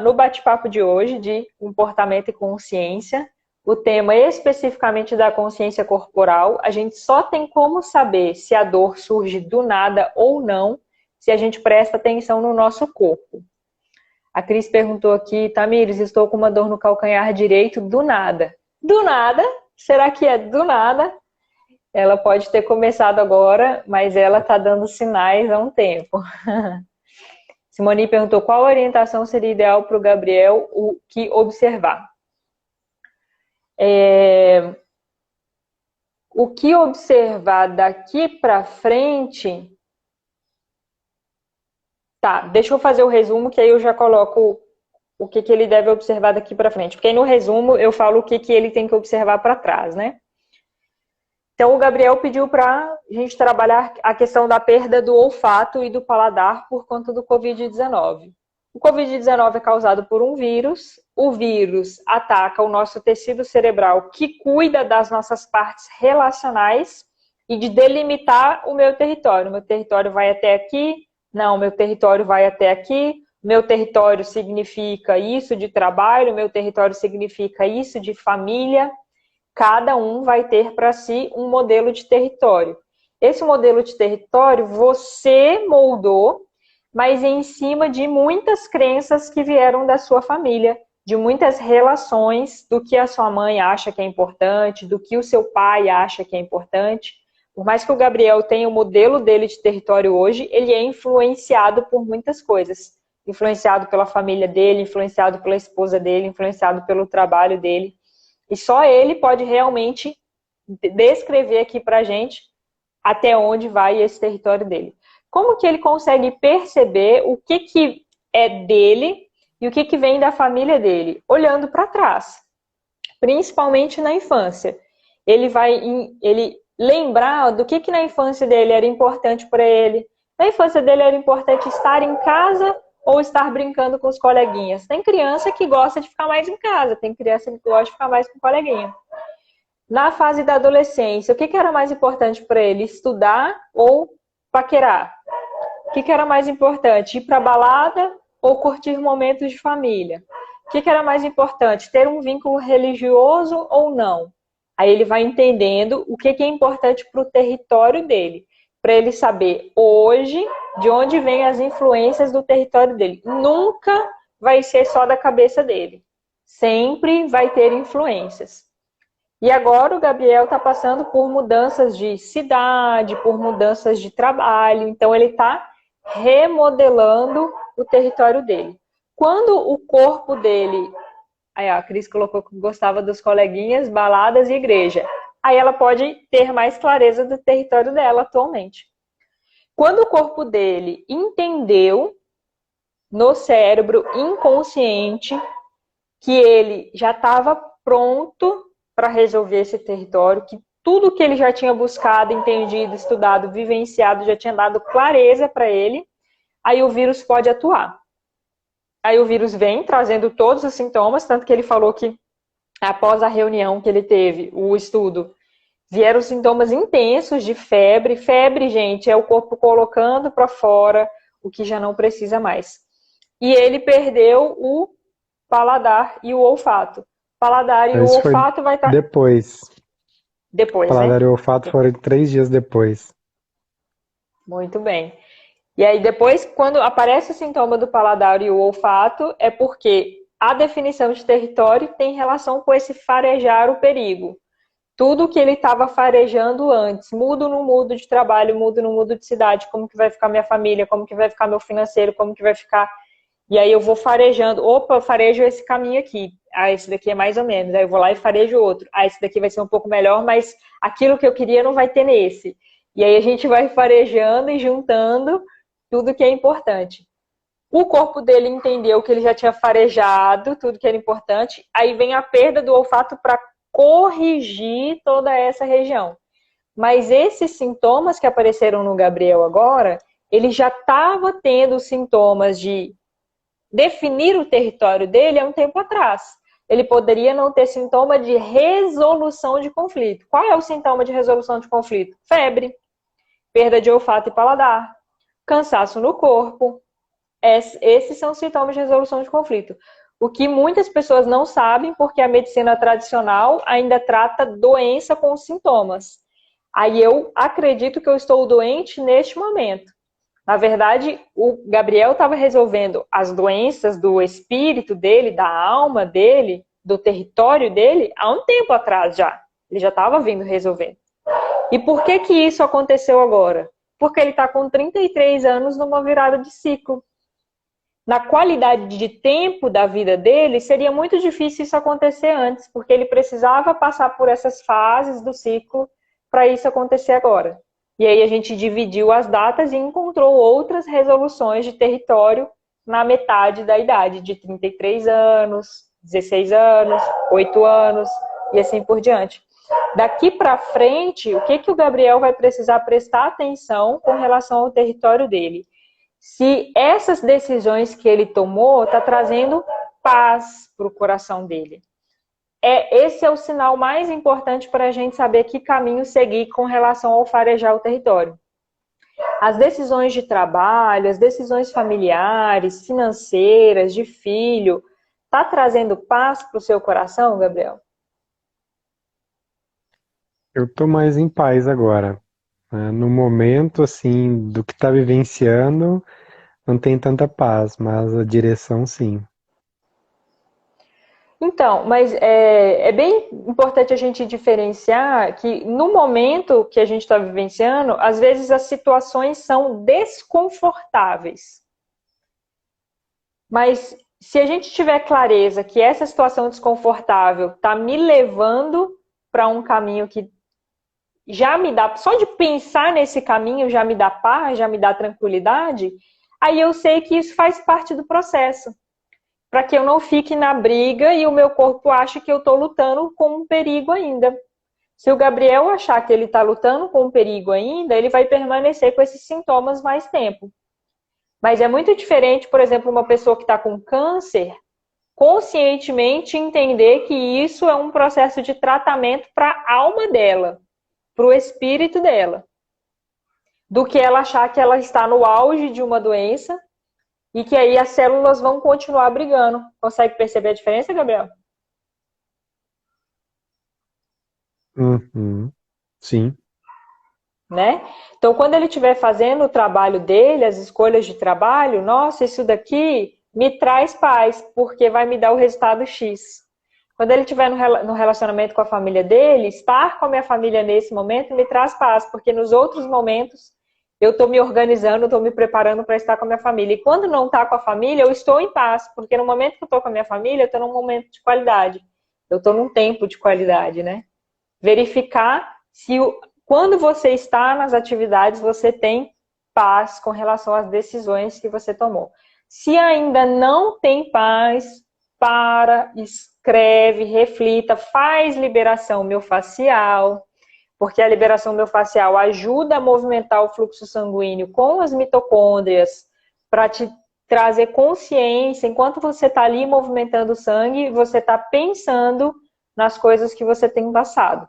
no bate-papo de hoje de comportamento e consciência, o tema especificamente da consciência corporal, a gente só tem como saber se a dor surge do nada ou não, se a gente presta atenção no nosso corpo. A Cris perguntou aqui, Tamires, estou com uma dor no calcanhar direito do nada. Do nada? Será que é do nada? Ela pode ter começado agora, mas ela está dando sinais há um tempo. Simone perguntou qual orientação seria ideal para o Gabriel o que observar. O que observar daqui para frente... Tá, deixa eu fazer o resumo, que aí eu já coloco o que ele deve observar daqui para frente. Porque aí no resumo eu falo o que ele tem que observar para trás, né? Então, o Gabriel pediu para a gente trabalhar a questão da perda do olfato e do paladar por conta do Covid-19. O Covid-19 é causado por um vírus. O vírus ataca o nosso tecido cerebral, que cuida das nossas partes relacionais e de delimitar o meu território. Meu território vai até aqui, não, meu território vai até aqui. Meu território significa isso de trabalho, meu território significa isso de família. Cada um vai ter para si um modelo de território. Esse modelo de território você moldou, mas em cima de muitas crenças que vieram da sua família, de muitas relações, do que a sua mãe acha que é importante, do que o seu pai acha que é importante. Por mais que o Gabriel tenha o modelo dele de território hoje, ele é influenciado por muitas coisas. Influenciado pela família dele, influenciado pela esposa dele, influenciado pelo trabalho dele. E só ele pode realmente descrever aqui pra gente até onde vai esse território dele. Como que ele consegue perceber o que é dele e o que vem da família dele? Olhando para trás, principalmente na infância. Ele vai lembrar do que na infância dele era importante para ele. Na infância dele era importante estar em casa ou estar brincando com os coleguinhas. Tem criança que gosta de ficar mais em casa, tem criança que gosta de ficar mais com o coleguinha. Na fase da adolescência, o que era mais importante para ele? Estudar ou paquerar? O que era mais importante? Ir para balada ou curtir momentos de família? O que era mais importante? Ter um vínculo religioso ou não? Aí ele vai entendendo o que é importante para o território dele, para ele saber hoje de onde vêm as influências do território dele. Nunca vai ser só da cabeça dele. Sempre vai ter influências. E agora o Gabriel está passando por mudanças de cidade, por mudanças de trabalho. Então ele está remodelando o território dele. Quando o corpo dele... Aí a Cris colocou que gostava dos coleguinhas, baladas e igreja. Aí ela pode ter mais clareza do território dela atualmente. Quando o corpo dele entendeu no cérebro inconsciente que ele já estava pronto para resolver esse território, que tudo que ele já tinha buscado, entendido, estudado, vivenciado, já tinha dado clareza para ele, aí o vírus pode atuar. Aí o vírus vem trazendo todos os sintomas, tanto que ele falou que após a reunião que ele teve, o estudo, vieram sintomas intensos de febre. Febre, gente, é o corpo colocando para fora o que já não precisa mais. E ele perdeu o paladar e o olfato. Paladar e o Isso foi olfato vai estar depois. depois, né? Paladar e olfato foram 3 dias depois. Muito bem. E aí depois, quando aparece o sintoma do paladar e o olfato, é porque a definição de território tem relação com esse farejar o perigo. Tudo que ele estava farejando antes, mudo ou não mudo de trabalho, mudo ou não mudo de cidade, como que vai ficar minha família, como que vai ficar meu financeiro, como que vai ficar... E aí eu vou farejando, opa, farejo esse caminho aqui, ah, esse daqui é mais ou menos, aí eu vou lá e farejo outro, ah, esse daqui vai ser um pouco melhor, mas aquilo que eu queria não vai ter nesse. E aí a gente vai farejando e juntando tudo que é importante. O corpo dele entendeu que ele já tinha farejado tudo que era importante, aí vem a perda do olfato para corrigir toda essa região. Mas esses sintomas que apareceram no Gabriel agora, ele já estava tendo sintomas de definir o território dele há um tempo atrás. Ele poderia não ter sintoma de resolução de conflito. Qual é o sintoma de resolução de conflito? Febre, perda de olfato e paladar, cansaço no corpo. Esses são sintomas de resolução de conflito. O que muitas pessoas não sabem, porque a medicina tradicional ainda trata doença com sintomas. Aí eu acredito que eu estou doente neste momento. Na verdade, o Gabriel estava resolvendo as doenças do espírito dele, da alma dele, do território dele, há um tempo atrás já. Ele já estava vindo resolvendo. E por que que isso aconteceu agora? Porque ele está com 33 anos numa virada de ciclo. Na qualidade de tempo da vida dele, seria muito difícil isso acontecer antes, porque ele precisava passar por essas fases do ciclo para isso acontecer agora. E aí a gente dividiu as datas e encontrou outras resoluções de território na metade da idade, de 33 anos, 16 anos, 8 anos e assim por diante. Daqui para frente, o que que o Gabriel vai precisar prestar atenção com relação ao território dele? Se essas decisões que ele tomou tá trazendo paz para o coração dele. Esse é o sinal mais importante para a gente saber que caminho seguir com relação ao farejar o território. As decisões de trabalho, as decisões familiares, financeiras, de filho, tá trazendo paz para o seu coração, Gabriel? Eu tô mais em paz agora, né? No momento, assim, do que tá vivenciando, não tem tanta paz, mas a direção, sim. Então, mas é bem importante a gente diferenciar que no momento que a gente está vivenciando, às vezes as situações são desconfortáveis. Mas se a gente tiver clareza que essa situação desconfortável está me levando para um caminho que já me dá, só de pensar nesse caminho já me dá paz, já me dá tranquilidade, aí eu sei que isso faz parte do processo. Para que eu não fique na briga e o meu corpo ache que eu estou lutando com um perigo ainda. Se o Gabriel achar que ele está lutando com um perigo ainda, ele vai permanecer com esses sintomas mais tempo. Mas é muito diferente, por exemplo, uma pessoa que está com câncer, conscientemente entender que isso é um processo de tratamento para a alma dela, para o espírito dela, do que ela achar que ela está no auge de uma doença e que aí as células vão continuar brigando. Consegue perceber a diferença, Gabriel? Uhum. Sim. Né? Então, quando ele estiver fazendo o trabalho dele, as escolhas de trabalho, nossa, isso daqui me traz paz, porque vai me dar o resultado X. Quando ele estiver no relacionamento com a família dele, estar com a minha família nesse momento me traz paz, porque nos outros momentos eu estou me organizando, estou me preparando para estar com a minha família. E quando não está com a família, eu estou em paz, porque no momento que eu estou com a minha família, eu estou num momento de qualidade. Eu estou num tempo de qualidade, né? Verificar se quando você está nas atividades, você tem paz com relação às decisões que você tomou. Se ainda não tem paz, para, escreve, reflita, faz liberação miofascial, porque a liberação miofascial ajuda a movimentar o fluxo sanguíneo com as mitocôndrias para te trazer consciência. Enquanto você está ali movimentando o sangue, você está pensando nas coisas que você tem passado.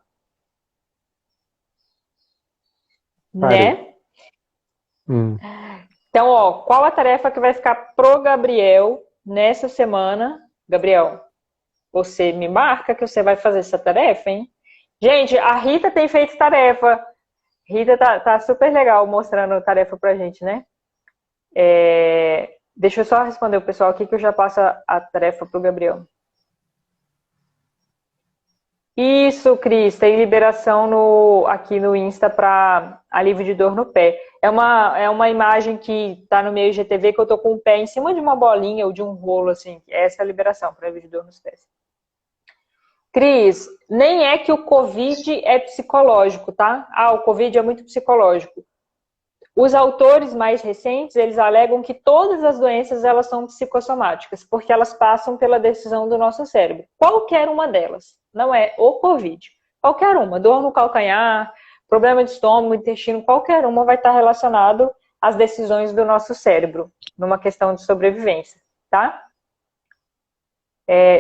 Parei. Né? Hum. Então, ó, qual a tarefa que vai ficar pro Gabriel nessa semana? Gabriel, Você me marca que você vai fazer essa tarefa, hein? Gente, a Rita tem feito tarefa. Rita tá super legal mostrando tarefa pra gente, né? Deixa eu só responder o pessoal aqui que eu já passo a tarefa pro Gabriel. Isso, Cris, tem liberação aqui no Insta para alívio de dor no pé. É uma imagem que está no meu IGTV que eu tô com o pé em cima de uma bolinha ou de um rolo, assim. Essa é a liberação para alívio de dor nos pés. Cris, nem é que o Covid é psicológico, tá? O Covid é muito psicológico. Os autores mais recentes, eles alegam que todas as doenças, elas são psicossomáticas, porque elas passam pela decisão do nosso cérebro. Qualquer uma delas. Não é o Covid. Qualquer uma. Dor no calcanhar, problema de estômago, intestino, qualquer uma vai estar relacionado às decisões do nosso cérebro, numa questão de sobrevivência, tá?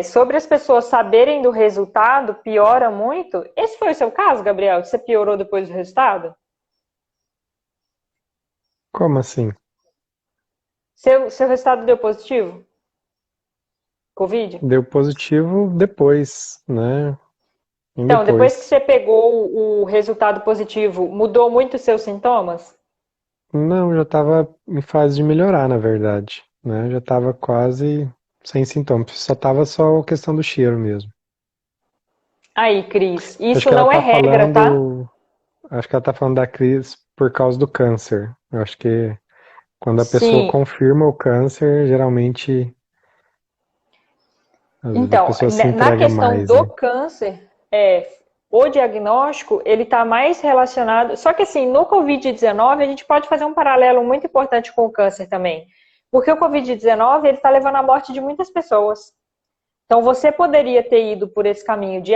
Sobre as pessoas saberem do resultado, piora muito. Esse foi o seu caso, Gabriel? Você piorou depois do resultado? Como assim? Seu resultado deu positivo? Covid? Deu positivo depois, né? Então, depois que Depois. você pegou o resultado positivo, mudou muito os seus sintomas? Não, já estava em fase de melhorar, na verdade, né? Já estava quase sem sintomas. Só a questão do cheiro mesmo. Aí, Cris, Acho isso que ela não é tá regra, tá? falando, acho que ela tá falando da crise por causa do câncer. Eu acho que quando a pessoa Sim. confirma o câncer, geralmente, às vezes a Então, pessoa se na entrega questão mais, do né? câncer, o diagnóstico, ele está mais relacionado... Só que assim, no Covid-19, a gente pode fazer um paralelo muito importante com o câncer também. Porque o Covid-19, ele está levando à morte de muitas pessoas. Então, você poderia ter ido por esse caminho de,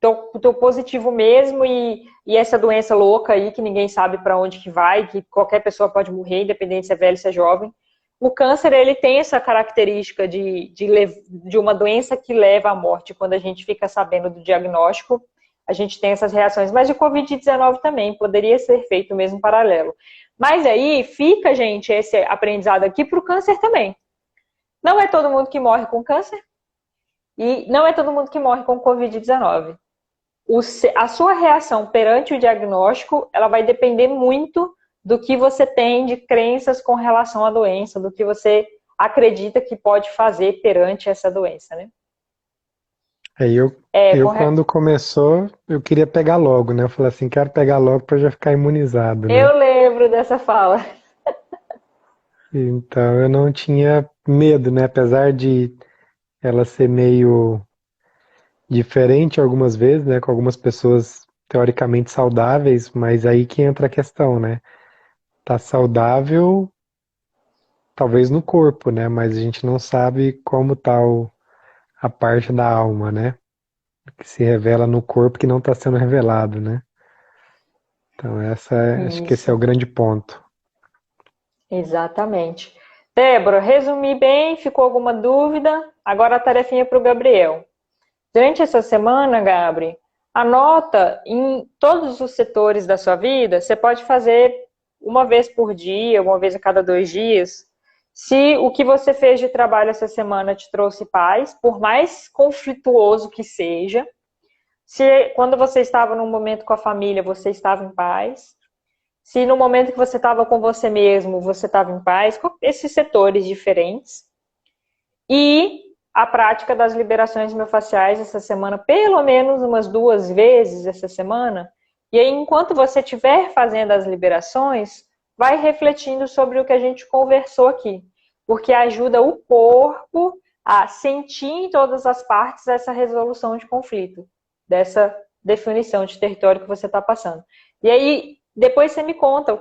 tô positivo mesmo e essa doença louca aí que ninguém sabe para onde que vai, que qualquer pessoa pode morrer, independente se é velho, se é jovem. O câncer, ele tem essa característica de uma doença que leva à morte. Quando a gente fica sabendo do diagnóstico, a gente tem essas reações. Mas o Covid-19 também poderia ser feito o mesmo paralelo. Mas aí fica, gente, esse aprendizado aqui para o câncer também. Não é todo mundo que morre com câncer e não é todo mundo que morre com Covid-19. A sua reação perante o diagnóstico, ela vai depender muito do que você tem de crenças com relação à doença, do que você acredita que pode fazer perante essa doença, né? Aí eu quando começou, eu queria pegar logo, né? Eu falei assim, quero pegar logo para já ficar imunizado, né? Eu lembro dessa fala. Então eu não tinha medo, né? Apesar de ela ser meio diferente algumas vezes, né? Com algumas pessoas teoricamente saudáveis, mas aí que entra a questão, né? Tá saudável, talvez no corpo, né? Mas a gente não sabe como tá a parte da alma, né? Que se revela no corpo que não está sendo revelado, né? Então acho que esse é o Isso, grande ponto. exatamente. Débora, resumi bem, ficou alguma dúvida? Agora a tarefinha para o Gabriel. Durante essa semana, Gabri, anota em todos os setores da sua vida, você pode fazer uma vez por dia, uma vez a cada 2 dias, se o que você fez de trabalho essa semana te trouxe paz, por mais conflituoso que seja, se quando você estava num momento com a família, você estava em paz, se no momento que você estava com você mesmo, você estava em paz, com esses setores diferentes. E a prática das liberações miofasciais essa semana, pelo menos umas 2 vezes essa semana. E aí, enquanto você estiver fazendo as liberações, vai refletindo sobre o que a gente conversou aqui. Porque ajuda o corpo a sentir em todas as partes essa resolução de conflito, dessa definição de território que você está passando. E aí, depois você me conta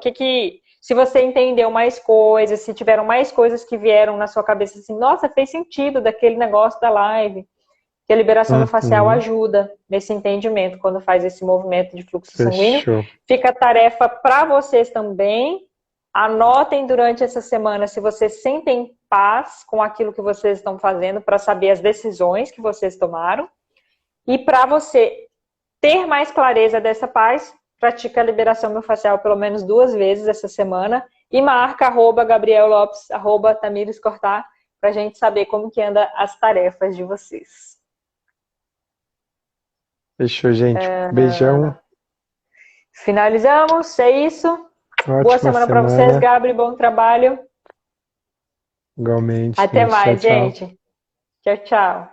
se você entendeu mais coisas, se tiveram mais coisas que vieram na sua cabeça assim, nossa, fez sentido daquele negócio da live, que a liberação facial Uhum, ajuda nesse entendimento, quando faz esse movimento de fluxo sanguíneo. fechou. Fica a tarefa para vocês também. Anotem durante essa semana se vocês sentem paz com aquilo que vocês estão fazendo, para saber as decisões que vocês tomaram. E para você ter mais clareza dessa paz, pratica a liberação miofascial pelo menos 2 vezes essa semana e marca @Gabriel Lopes, @Tamires Cortar, para a gente saber como que anda as tarefas de vocês. Fechou, gente. Beijão. Finalizamos, é isso. Boa Ótima semana para vocês, semana. Gabri, bom trabalho. Igualmente, Até gente. Tchau, mais, tchau. gente. Tchau, tchau.